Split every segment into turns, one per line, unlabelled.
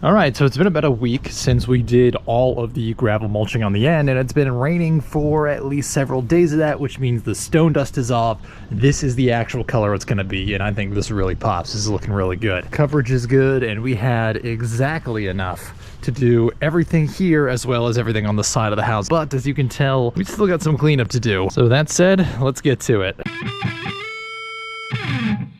Alright, so it's been about a week since we did all of the gravel mulching on the end, and it's been raining for at least several days of that, which means the stone dust is off. This is the actual color it's going to be, and I think this really pops. This is looking really good. Coverage is good, and we had exactly enough to do everything here as well as everything on the side of the house. But as you can tell, we still got some cleanup to do. So that said, let's get to it.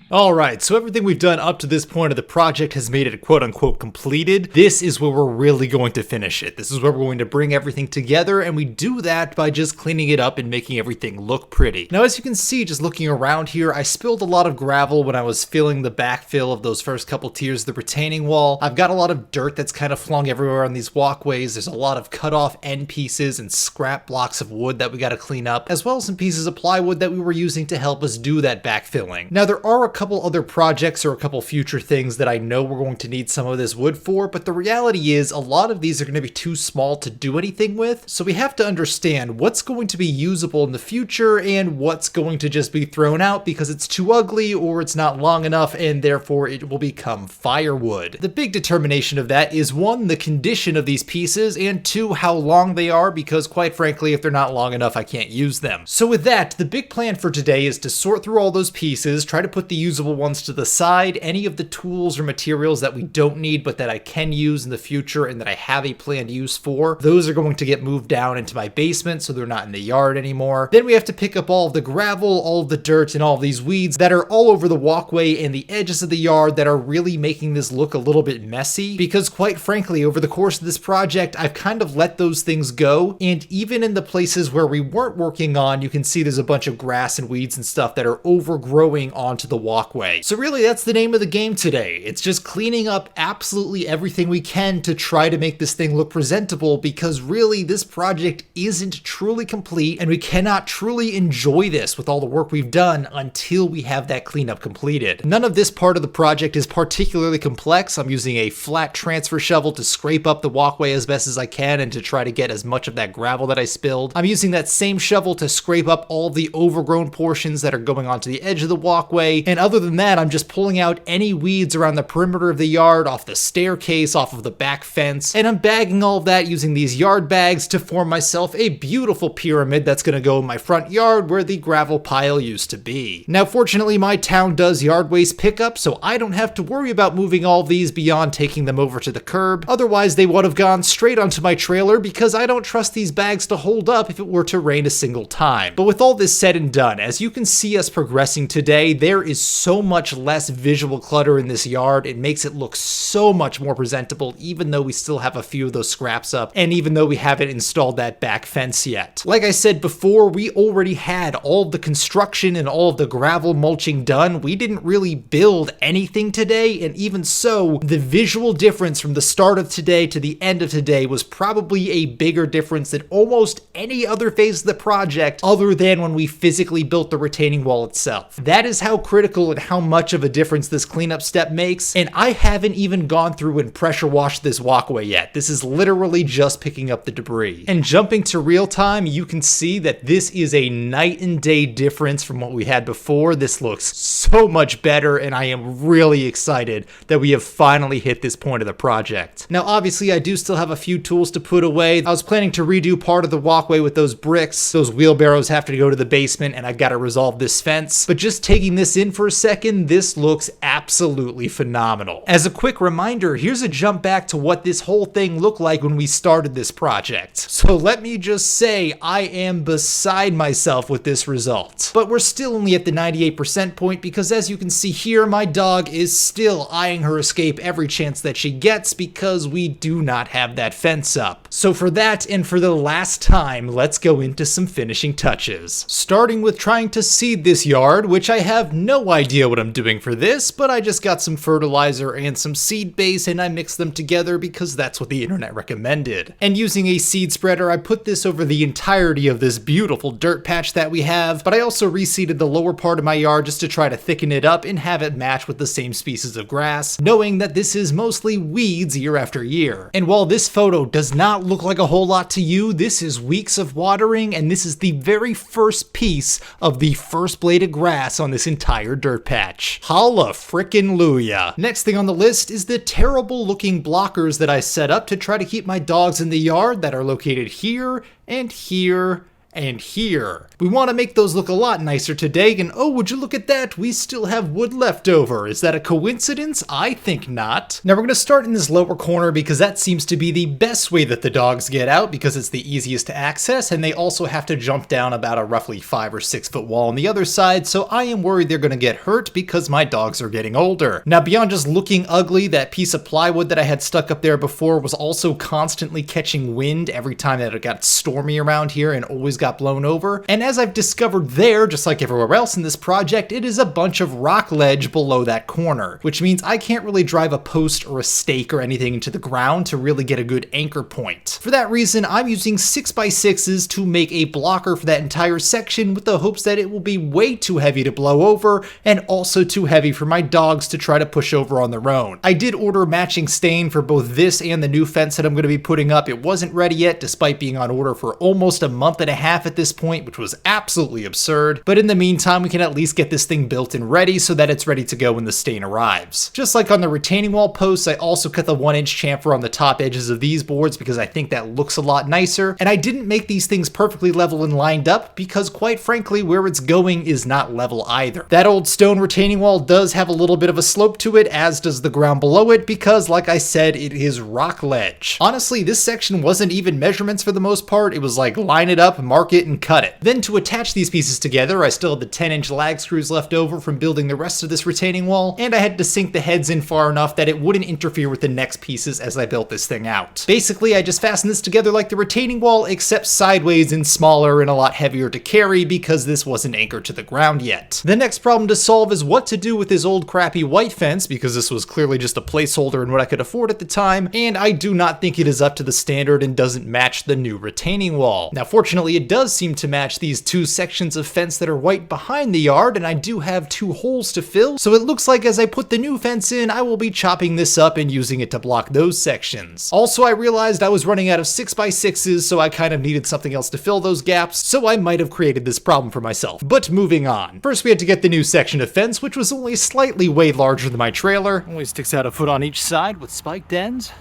Alright, so everything we've done up to this point of the project has made it quote-unquote completed. This is where we're really going to finish it. This is where we're going to bring everything together, and we do that by just cleaning it up and making everything look pretty. Now, as you can see, just looking around here, I spilled a lot of gravel when I was filling the backfill of those first couple tiers of the retaining wall. I've got a lot of dirt that's kind of flung everywhere on these walkways. There's a lot of cut off end pieces and scrap blocks of wood that we got to clean up, as well as some pieces of plywood that we were using to help us do that backfilling. Now, there are a couple other projects or a couple future things that I know we're going to need some of this wood for, but the reality is a lot of these are going to be too small to do anything with, so we have to understand what's going to be usable in the future and what's going to just be thrown out because it's too ugly or it's not long enough and therefore it will become firewood. The big determination of that is one, the condition of these pieces, and two, how long they are, because quite frankly, if they're not long enough, I can't use them. So with that, the big plan for today is to sort through all those pieces, try to put the usable ones to the side. Any of the tools or materials that we don't need but that I can use in the future and that I have a planned use for, those are going to get moved down into my basement so they're not in the yard anymore. Then we have to pick up all of the gravel, all of the dirt, and all of these weeds that are all over the walkway and the edges of the yard that are really making this look a little bit messy, because quite frankly, over the course of this project, I've kind of let those things go, and even in the places where we weren't working on, you can see there's a bunch of grass and weeds and stuff that are overgrowing onto the walkway. So really, that's the name of the game today. It's just cleaning up absolutely everything we can to try to make this thing look presentable, because really this project isn't truly complete and we cannot truly enjoy this with all the work we've done until we have that cleanup completed. None of this part of the project is particularly complex. I'm using a flat transfer shovel to scrape up the walkway as best as I can and to try to get as much of that gravel that I spilled. I'm using that same shovel to scrape up all the overgrown portions that are going onto the edge of the walkway, and other than that, I'm just pulling out any weeds around the perimeter of the yard, off the staircase, off of the back fence, and I'm bagging all of that using these yard bags to form myself a beautiful pyramid that's going to go in my front yard where the gravel pile used to be. Now, fortunately, my town does yard waste pickup, so I don't have to worry about moving all of these beyond taking them over to the curb. Otherwise, they would have gone straight onto my trailer because I don't trust these bags to hold up if it were to rain a single time. But with all this said and done, as you can see us progressing today, there is so much less visual clutter in this yard. It makes it look so much more presentable, even though we still have a few of those scraps up, and even though we haven't installed that back fence yet. Like I said before, we already had all of the construction and all of the gravel mulching done. We didn't really build anything today, and even so, the visual difference from the start of today to the end of today was probably a bigger difference than almost any other phase of the project other than when we physically built the retaining wall itself. That is how critical and how much of a difference this cleanup step makes, and I haven't even gone through and pressure washed this walkway yet. This is literally just picking up the debris. And jumping to real time, you can see that this is a night and day difference from what we had before. This looks so much better, and I am really excited that we have finally hit this point of the project. Now, obviously, I do still have a few tools to put away. I was planning to redo part of the walkway with those bricks. Those wheelbarrows have to go to the basement, and I've got to resolve this fence. But just taking this in for a second, this looks absolutely phenomenal. As a quick reminder, here's a jump back to what this whole thing looked like when we started this project. So let me just say, I am beside myself with this result. But we're still only at the 98% point because, as you can see here, my dog is still eyeing her escape every chance that she gets because we do not have that fence up. So for that, and for the last time, let's go into some finishing touches. Starting with trying to seed this yard, which I have no idea what I'm doing for this, but I just got some fertilizer and some seed base and I mixed them together because that's what the internet recommended. And using a seed spreader, I put this over the entirety of this beautiful dirt patch that we have, but I also reseeded the lower part of my yard just to try to thicken it up and have it match with the same species of grass, knowing that this is mostly weeds year after year. And while this photo does not look like a whole lot to you, this is weeks of watering, and this is the very first piece of the first blade of grass on this entire dirt dirt patch. Holla frickin' Luya. Next thing on the list is the terrible looking blockers that I set up to try to keep my dogs in the yard that are located here and here and here. We want to make those look a lot nicer today, and oh, would you look at that, we still have wood left over. Is that a coincidence? I think not. Now we're going to start in this lower corner because that seems to be the best way that the dogs get out because it's the easiest to access, and they also have to jump down about a roughly 5 or 6 foot wall on the other side, so I am worried they're going to get hurt because my dogs are getting older. Now beyond just looking ugly, that piece of plywood that I had stuck up there before was also constantly catching wind every time that it got stormy around here and always got blown over. And as I've discovered there, just like everywhere else in this project, it is a bunch of rock ledge below that corner, which means I can't really drive a post or a stake or anything into the ground to really get a good anchor point. For that reason, I'm using 6x6s to make a blocker for that entire section with the hopes that it will be way too heavy to blow over and also too heavy for my dogs to try to push over on their own. I did order matching stain for both this and the new fence that I'm going to be putting up. It wasn't ready yet, despite being on order for almost a month and a half at this point, which was absolutely absurd. But in the meantime, we can at least get this thing built and ready so that it's ready to go when the stain arrives. Just like on the retaining wall posts, I also cut the 1-inch chamfer on the top edges of these boards because I think that looks a lot nicer. And I didn't make these things perfectly level and lined up because quite frankly, where it's going is not level either. That old stone retaining wall does have a little bit of a slope to it, as does the ground below it, because like I said, it is rock ledge. Honestly, this section wasn't even measurements for the most part. It was like line it up, mark it, and cut it. Then to attach these pieces together, I still had the 10-inch lag screws left over from building the rest of this retaining wall, and I had to sink the heads in far enough that it wouldn't interfere with the next pieces as I built this thing out. Basically, I just fastened this together like the retaining wall, except sideways and smaller and a lot heavier to carry because this wasn't anchored to the ground yet. The next problem to solve is what to do with this old crappy white fence, because this was clearly just a placeholder in what I could afford at the time, and I do not think it is up to the standard and doesn't match the new retaining wall. Now fortunately, it does seem to match these two sections of fence that are white behind the yard, and I do have 2 holes to fill, so it looks like as I put the new fence in, I will be chopping this up and using it to block those sections. Also, I realized I was running out of 6x6s, so I kind of needed something else to fill those gaps, so I might have created this problem for myself. But moving on. First, we had to get the new section of fence, which was only slightly way larger than my trailer. Only sticks out a foot on each side with spiked ends.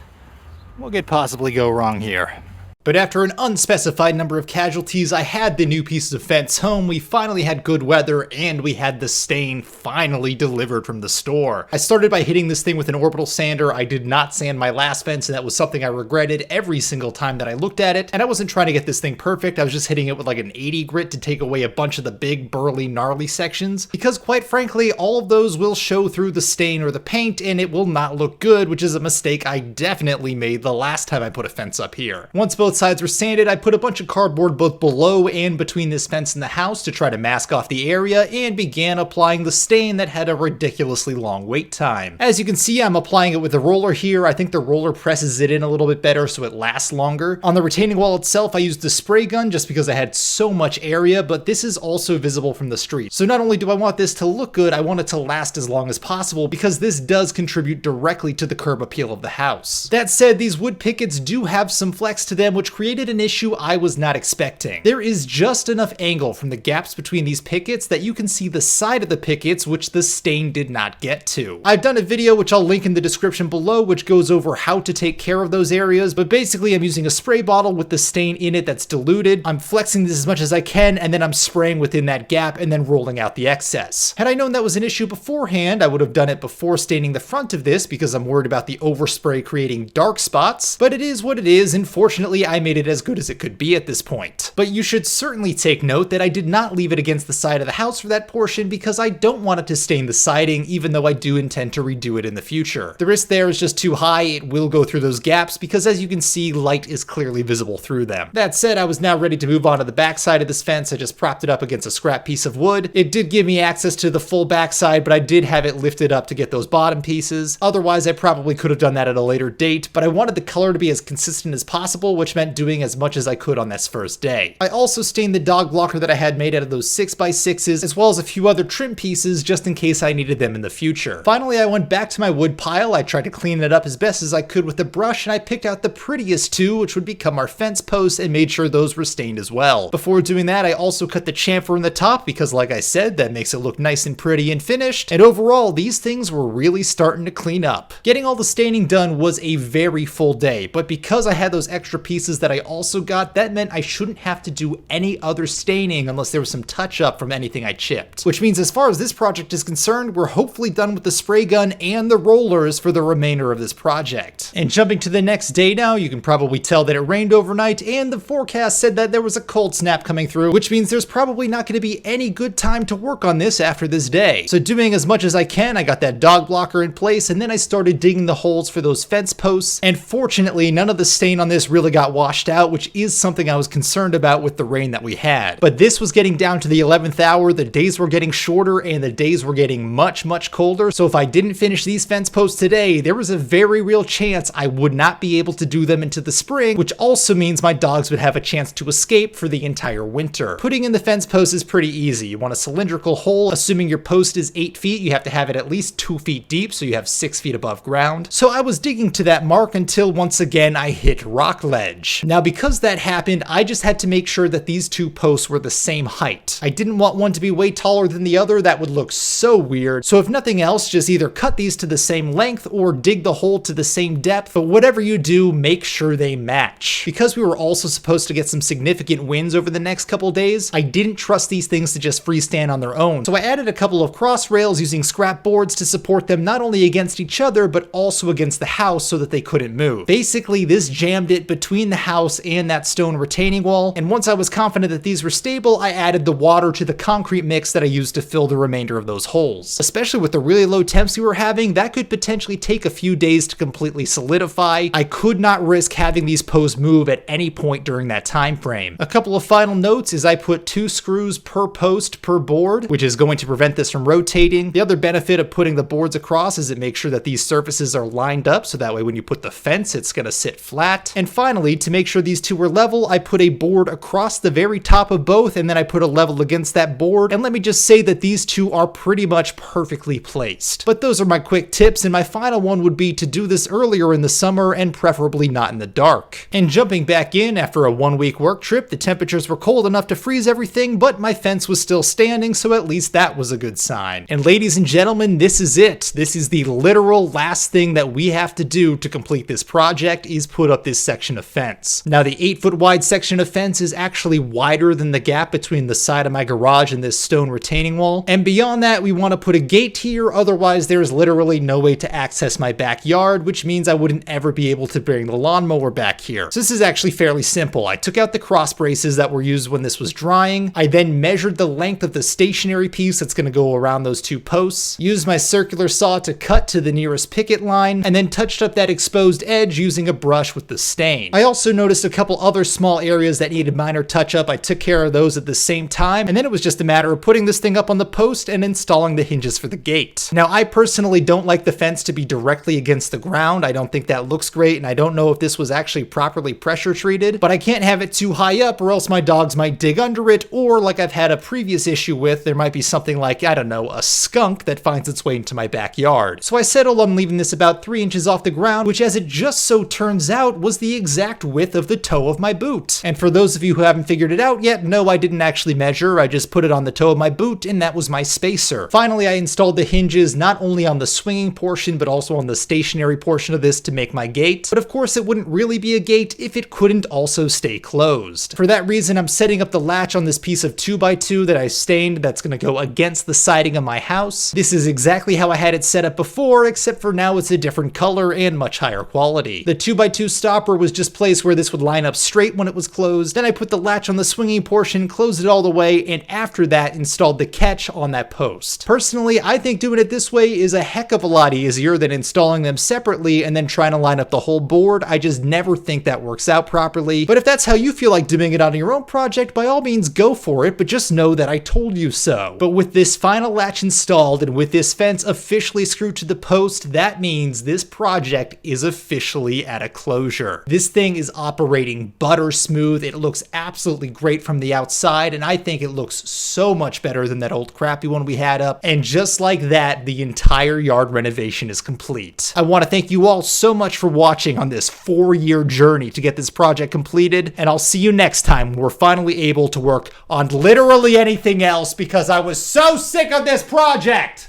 What could possibly go wrong here? But after an unspecified number of casualties, I had the new pieces of fence home, we finally had good weather, and we had the stain finally delivered from the store. I started by hitting this thing with an orbital sander. I did not sand my last fence, and that was something I regretted every single time that I looked at it. And I wasn't trying to get this thing perfect, I was just hitting it with like an 80 grit to take away a bunch of the big, burly, gnarly sections, because quite frankly, all of those will show through the stain or the paint, and it will not look good, which is a mistake I definitely made the last time I put a fence up here. Once both sides were sanded, I put a bunch of cardboard both below and between this fence and the house to try to mask off the area, and began applying the stain that had a ridiculously long wait time. As you can see, I'm applying it with the roller here. I think the roller presses it in a little bit better so it lasts longer. On the retaining wall itself, I used the spray gun just because I had so much area, but this is also visible from the street. So not only do I want this to look good, I want it to last as long as possible because this does contribute directly to the curb appeal of the house. That said, these wood pickets do have some flex to them, which created an issue I was not expecting. There is just enough angle from the gaps between these pickets that you can see the side of the pickets, which the stain did not get to. I've done a video, which I'll link in the description below, which goes over how to take care of those areas, but basically I'm using a spray bottle with the stain in it that's diluted. I'm flexing this as much as I can, and then I'm spraying within that gap and then rolling out the excess. Had I known that was an issue beforehand, I would have done it before staining the front of this because I'm worried about the overspray creating dark spots, but it is what it is, and fortunately I made it as good as it could be at this point. But you should certainly take note that I did not leave it against the side of the house for that portion because I don't want it to stain the siding, even though I do intend to redo it in the future. The risk there is just too high. It will go through those gaps because as you can see, light is clearly visible through them. That said, I was now ready to move on to the back side of this fence. I just propped it up against a scrap piece of wood. It did give me access to the full back side, but I did have it lifted up to get those bottom pieces. Otherwise, I probably could have done that at a later date, but I wanted the color to be as consistent as possible, which meant doing as much as I could on this first day. day. I also stained the dog blocker that I had made out of those 6x6s, as well as a few other trim pieces just in case I needed them in the future. Finally, I went back to my wood pile. I tried to clean it up as best as I could with a brush, and I picked out the prettiest two, which would become our fence posts, and made sure those were stained as well. Before doing that, I also cut the chamfer in the top because, like I said, that makes it look nice and pretty and finished, and overall, these things were really starting to clean up. Getting all the staining done was a very full day, but because I had those extra pieces that I also got, that meant I shouldn't have to do any other staining unless there was some touch-up from anything I chipped. Which means as far as this project is concerned, we're hopefully done with the spray gun and the rollers for the remainder of this project. And jumping to the next day now, you can probably tell that it rained overnight, and the forecast said that there was a cold snap coming through, which means there's probably not going to be any good time to work on this after this day. So doing as much as I can, I got that dog blocker in place, and then I started digging the holes for those fence posts, and fortunately none of the stain on this really got washed out, which is something I was concerned about with the rain that we had. But this was getting down to the 11th hour, the days were getting shorter, and the days were getting much colder, so if I didn't finish these fence posts today, there was a very real chance I would not be able to do them into the spring, which also means my dogs would have a chance to escape for the entire winter. Putting in the fence posts is pretty easy. You want a cylindrical hole. Assuming your post is 8 feet, you have to have it at least 2 feet deep, so you have 6 feet above ground. So I was digging to that mark until once again I hit rock ledge. Now because that happened, I just had to make sure that these two posts were the same height. I didn't want one to be way taller than the other. That would look so weird. So if nothing else, just either cut these to the same length or dig the hole to the same depth, but whatever you do, make sure they match. Because we were also supposed to get some significant winds over the next couple days, I didn't trust these things to just freestand on their own. So I added a couple of cross rails using scrap boards to support them not only against each other, but also against the house so that they couldn't move. Basically, this jammed it between the house and that stone retaining wall, and once I was confident that these were stable, I added the water to the concrete mix that I used to fill the remainder of those holes. Especially with the really low temps we were having, that could potentially take a few days to completely solidify. I could not risk having these posts move at any point during that time frame. A couple of final notes is I put 2 screws per post per board, which is going to prevent this from rotating. The other benefit of putting the boards across is it makes sure that these surfaces are lined up, so that way when you put the fence, it's going to sit flat. And finally, to make sure these two were level, I put a board across the very top of both, and then I put a level against that board. And let me just say that these two are pretty much perfectly placed. But those are my quick tips, and my final one would be to do this earlier in the summer and preferably not in the dark. And jumping back in after a 1-week work trip, the temperatures were cold enough to freeze everything, but my fence was still standing, so at least that was a good sign. And ladies and gentlemen, this is it. This is the literal last thing that we have to do to complete this project, is put up this section of fence. Now the 8-foot wide section of fence is actually wider than the gap between the side of my garage and this stone retaining wall. And beyond that, we want to put a gate here, otherwise there's literally no way to access my backyard, which means I wouldn't ever be able to bring the lawnmower back here. So this is actually fairly simple. I took out the cross braces that were used when this was drying. I then measured the length of the stationary piece that's going to go around those 2 posts, used my circular saw to cut to the nearest picket line, and then touched up that exposed edge using a brush with the stain. I also noticed a couple other small areas that needed minor touch up. I took care of those at the same time, and then it was just a matter of putting this thing up on the post and installing the hinges for the gate. Now, I personally don't like the fence to be directly against the ground. I don't think that looks great, and I don't know if this was actually properly pressure treated, but I can't have it too high up or else my dogs might dig under it, or like I've had a previous issue with, there might be something like, I don't know, a skunk that finds its way into my backyard. So I settled on leaving this about 3 inches off the ground, which as it just so turns out was the exact width of the toe of my boot. And for those of you who haven't figured it out yet, no, I didn't actually measure. I just put it on the toe of my boot, and that was my spacer. Finally, I installed the hinges not only on the swinging portion, but also on the stationary portion of this to make my gate. But of course, it wouldn't really be a gate if it couldn't also stay closed. For that reason, I'm setting up the latch on this piece of 2x2 that I stained that's going to go against the siding of my house. This is exactly how I had it set up before, except for now it's a different color and much higher quality. The 2x2 stopper was just placed where this would line up straight when it was closed. Then I put the latch on the swinging portion, closed it all the way, and after that installed the catch on that post. Personally, I think doing it this way is a heck of a lot easier than installing them separately and then trying to line up the whole board. I just never think that works out properly. But if that's how you feel like doing it on your own project, by all means go for it, but just know that I told you so. But with this final latch installed and with this fence officially screwed to the post, that means this project is officially at a closure. This thing is operating butter smooth. It looks looks absolutely great from the outside, and I think it looks so much better than that old crappy one we had up. And just like that, the entire yard renovation is complete. I want to thank you all so much for watching on this 4-year journey to get this project completed, and I'll see you next time when we're finally able to work on literally anything else because I was so sick of this project!